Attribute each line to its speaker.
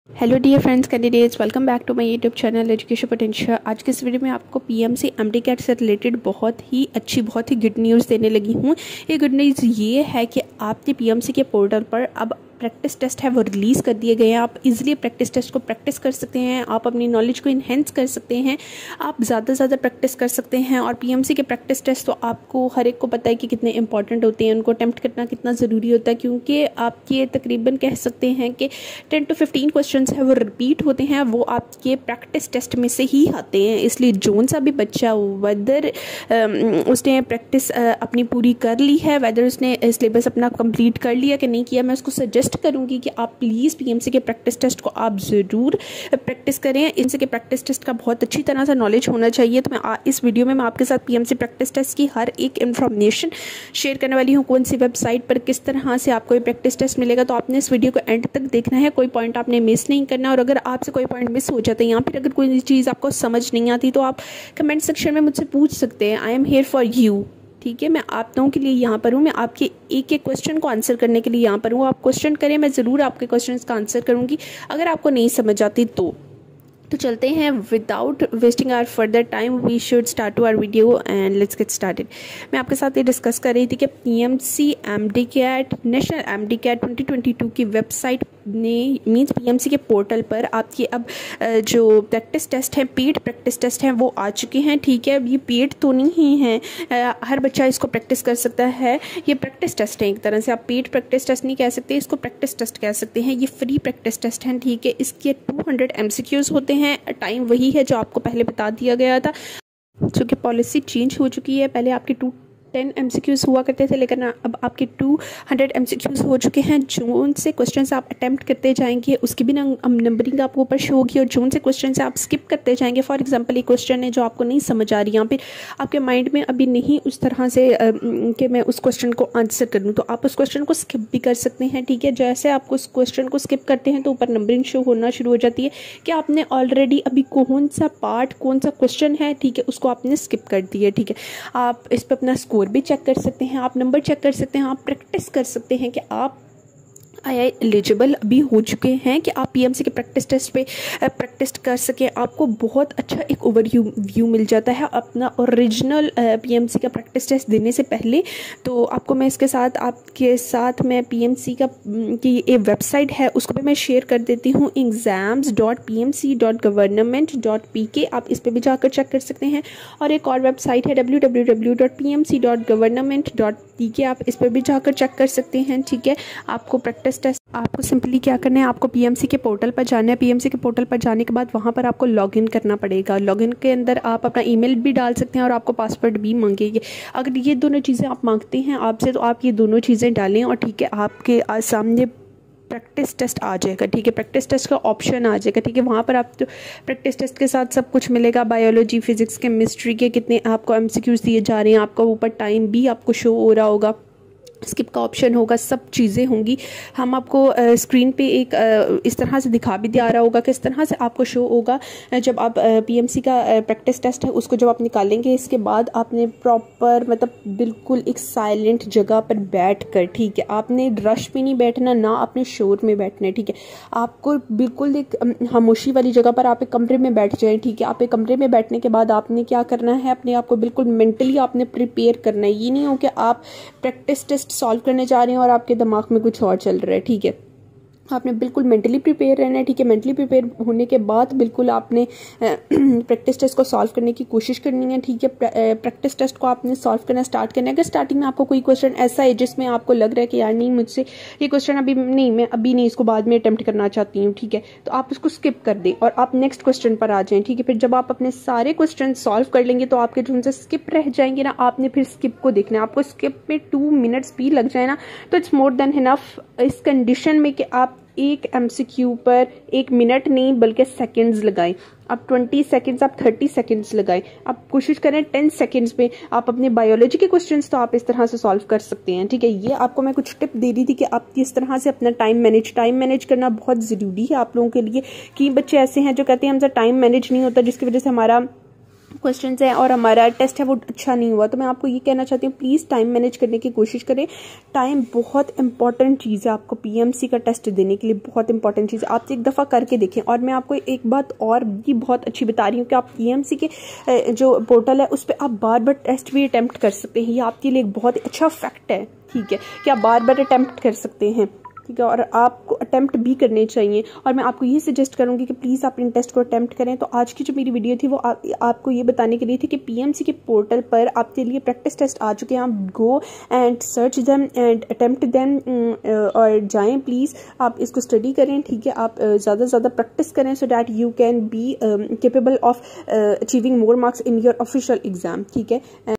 Speaker 1: Hello dear friends candidates, welcome back to my YouTube channel education potential. आज के इस video में आपको पीएमसी एमडी कैट से रिलेटेड बहुत ही गुड न्यूज़ देने लगी हूँ। ये गुड न्यूज़ ये है कि आपके पीएमसी के पोर्टल पर अब प्रैक्टिस टेस्ट है वो रिलीज़ कर दिए गए हैं। आप इजीली प्रैक्टिस टेस्ट को प्रैक्टिस कर सकते हैं, आप अपनी नॉलेज को इन्हेंस कर सकते हैं, आप ज़्यादा से ज़्यादा प्रैक्टिस कर सकते हैं। और पीएमसी के प्रैक्टिस टेस्ट तो आपको हर एक को पता है कि कितने इंपॉर्टेंट होते हैं, उनको अटेम्प्ट करना कितना ज़रूरी होता है, क्योंकि आपके तकरीबन कह सकते हैं कि 10 to 15 क्वेश्चन है वो रिपीट होते हैं, वो आपके प्रैक्टिस टेस्ट में से ही आते हैं। इसलिए जोन सा भी बच्चा वेदर उसने प्रैक्टिस अपनी पूरी कर ली है, वेदर उसने सिलेबस अपना कंप्लीट कर लिया कि नहीं किया, मैं उसको सजेस्ट करूंगी कि आप प्लीज़ पीएमसी के प्रैक्टिस टेस्ट को आप ज़रूर प्रैक्टिस करें। इनसे के प्रैक्टिस टेस्ट का बहुत अच्छी तरह से नॉलेज होना चाहिए। तो मैं इस वीडियो में मैं आपके साथ पीएमसी प्रैक्टिस टेस्ट की हर एक इन्फॉर्मेशन शेयर करने वाली हूँ, कौन सी वेबसाइट पर किस तरह से आपको ये प्रैक्टिस टेस्ट मिलेगा। तो आपने इस वीडियो को एंड तक देखना है, कोई पॉइंट आपने मिस नहीं करना। और अगर आपसे कोई पॉइंट मिस हो जाता है या फिर अगर कोई चीज़ आपको समझ नहीं आती तो आप कमेंट सेक्शन में मुझसे पूछ सकते हैं। I am here for you. ठीक है, मैं आप लोगों के लिए यहाँ पर हूँ, मैं आपके एक एक क्वेश्चन को आंसर करने के लिए यहाँ पर हूँ। आप क्वेश्चन करें, मैं ज़रूर आपके क्वेश्चन का आंसर करूँगी अगर आपको नहीं समझ आती तो चलते हैं। Without wasting our further time we should start to our video and let's get started. मैं आपके साथ ये डिस्कस कर रही थी कि PMC MD CAT national MD CAT 2022 की वेबसाइट ने मीन्स पीएमसी के पोर्टल पर आपकी अब जो प्रैक्टिस टेस्ट हैं, पेड प्रैक्टिस टेस्ट हैं, वो आ चुके हैं। ठीक है, अब ये पेड तो नहीं है, हर बच्चा इसको प्रैक्टिस कर सकता है। ये प्रैक्टिस टेस्ट है, एक तरह से आप पेड प्रैक्टिस टेस्ट नहीं कह सकते, इसको प्रैक्टिस टेस्ट कह सकते हैं। ये फ्री प्रैक्टिस टेस्ट हैं। ठीक है, इसके 200 MCQs होते हैं। टाइम वही है जो आपको पहले बता दिया गया था, क्योंकि पॉलिसी चेंज हो चुकी है। पहले आपकी 10 MCQs हुआ करते थे, लेकिन अब आपके 200 MCQs हो चुके हैं। जोन से क्वेश्चन आप अटेम्प्ट करते जाएंगे उसकी भी नंबरिंग आपको ऊपर शो होगी, और जोन से क्वेश्चन से आप स्किप करते जाएंगे। फॉर एग्जांपल, एक क्वेश्चन है जो आपको नहीं समझ आ रही, यहाँ पे आपके माइंड में अभी नहीं उस तरह से कि मैं उस क्वेश्चन को आंसर करूँ, तो आप उस क्वेश्चन को स्किप भी कर सकते हैं। ठीक है, जैसे आप उस क्वेश्चन को स्किप करते हैं तो ऊपर नंबरिंग शो होना शुरू हो जाती है कि आपने ऑलरेडी अभी कौन सा पार्ट, कौन सा क्वेश्चन है, ठीक है, उसको आपने स्किप कर दिया। ठीक है, आप इस पर अपना स्कोर भी चेक कर सकते हैं, आप नंबर चेक कर सकते हैं, आप प्रैक्टिस कर सकते हैं कि आप एलिजिबल अभी हो चुके हैं कि आप पीएमसी के प्रैक्टिस टेस्ट पे प्रैक्टिस कर सकें। आपको बहुत अच्छा एक ओवरव्यू मिल जाता है अपना ओरिजिनल पीएमसी का प्रैक्टिस टेस्ट देने से पहले। तो आपको मैं इसके साथ आपके साथ मैं पीएमसी का की ये वेबसाइट है उसको भी मैं शेयर कर देती हूँ, exams.pmc.government.pk। आप इस पर भी जाकर चेक कर सकते हैं। और एक और वेबसाइट है www.pmc.government.pk, आप इस पर भी जाकर चेक कर सकते हैं। ठीक है, आपको प्रैक्टिस टेस्ट आपको सिंपली क्या करना है, आपको पीएमसी के पोर्टल पर जाना है। पीएमसी के पोर्टल पर जाने के बाद वहाँ पर आपको लॉगिन करना पड़ेगा। लॉगिन के अंदर आप अपना ईमेल भी डाल सकते हैं और आपको पासवर्ड भी मांगेंगे। अगर ये दोनों चीज़ें आप मांगते हैं आपसे तो आप ये दोनों चीज़ें डालें और ठीक है, आपके सामने प्रैक्टिस टेस्ट आ जाएगा। ठीक है, प्रैक्टिस टेस्ट का ऑप्शन आ जाएगा। ठीक है, वहाँ पर आप प्रैक्टिस टेस्ट के साथ सब कुछ मिलेगा, बायोलॉजी, फिजिक्स, केमिस्ट्री के कितने आपको MCQs दिए जा रहे हैं, आपका ऊपर टाइम भी आपको शो हो रहा होगा, स्किप का ऑप्शन होगा, सब चीज़ें होंगी। हम आपको स्क्रीन पे एक इस तरह से दिखा भी दिया रहा होगा कि इस तरह से आपको शो होगा जब आप पीएमसी का प्रैक्टिस टेस्ट है उसको जब आप निकालेंगे। इसके बाद आपने प्रॉपर मतलब बिल्कुल एक साइलेंट जगह पर बैठ कर, ठीक है, आपने रश में नहीं बैठना, ना अपने शोर में बैठना है। ठीक है, आपको बिल्कुल एक खामोशी वाली जगह पर आप एक कमरे में बैठ जाएं। ठीक है, आप एक कमरे में बैठने के बाद आपने क्या करना है, अपने आप को बिल्कुल मेंटली आपने प्रिपेयर करना है। ये नहीं हो कि आप प्रैक्टिस टेस्ट सॉल्व करने जा रहे हैं और आपके दिमाग में कुछ और चल रहा है। ठीक है, आपने बिल्कुल मेंटली प्रिपेयर रहना है। ठीक है, मेंटली प्रिपेयर होने के बाद बिल्कुल आपने प्रैक्टिस टेस्ट को सॉल्व करने की कोशिश करनी है। ठीक है, प्रैक्टिस टेस्ट को आपने सॉल्व करना स्टार्ट करना है। अगर स्टार्टिंग में आपको कोई क्वेश्चन ऐसा है जिसमें आपको लग रहा है कि यार नहीं, मुझसे ये क्वेश्चन अभी नहीं, मैं अभी नहीं, इसको बाद में अटेम्प्ट करना चाहती हूँ, ठीक है, तो आप उसको स्किप कर दें और आप नेक्स्ट क्वेश्चन पर आ जाएं। ठीक है, फिर जब आप अपने सारे क्वेश्चन सॉल्व कर लेंगे तो आपके जो उनसे स्किप रह जाएंगे ना, आपने फिर स्किप को देखना है। आपको स्किप में 2 मिनट्स भी लग जाए ना तो इट्स मोर देन इनफ, इस कंडीशन में कि आप एक MCQ पर 1 मिनट नहीं बल्कि सेकंड्स लगाएं। आप 20 सेकंड्स, आप 30 सेकंड्स लगाएं। आप कोशिश करें 10 सेकंड्स में आप अपने बायोलॉजी के क्वेश्चंस तो आप इस तरह से सॉल्व कर सकते हैं। ठीक है, ये आपको मैं कुछ टिप दे रही थी कि आप किस तरह से अपना टाइम मैनेज करना बहुत ज़रूरी है आप लोगों के लिए। कि बच्चे ऐसे हैं जो कहते हैं हमसे टाइम मैनेज नहीं होता, जिसकी वजह से हमारा क्वेश्चंस हैं और हमारा टेस्ट है वो अच्छा नहीं हुआ, तो मैं आपको ये कहना चाहती हूँ प्लीज़ टाइम मैनेज करने की कोशिश करें। टाइम बहुत इंपॉर्टेंट चीज़ है, आपको पीएमसी का टेस्ट देने के लिए बहुत इंपॉर्टेंट चीज़ है। आप एक दफ़ा करके देखें। और मैं आपको एक बात और भी बहुत अच्छी बता रही हूँ कि आप पीएमसी के जो पोर्टल है उस पर आप बार बार टेस्ट भी अटैम्प्ट कर सकते हैं। ये आपके लिए एक बहुत अच्छा फैक्ट है, ठीक है, कि आप बार बार अटैम्प्ट कर सकते हैं, ठीक है, और आपको अटैम्प्ट भी करने चाहिए। और मैं आपको ये सजेस्ट करूंगी कि प्लीज़ आप इन टेस्ट को अटैम्प्ट करें। तो आज की जो मेरी वीडियो थी वो आपको ये बताने के लिए थी कि पीएमसी के पोर्टल पर आपके लिए प्रैक्टिस टेस्ट आ चुके हैं। आप go and search them and attempt them, और जाएं प्लीज़, आप इसको स्टडी करें, ठीक है। आप ज़्यादा से ज़्यादा प्रैक्टिस करें so that you can be capable of achieving more marks in your official exam, ठीक है।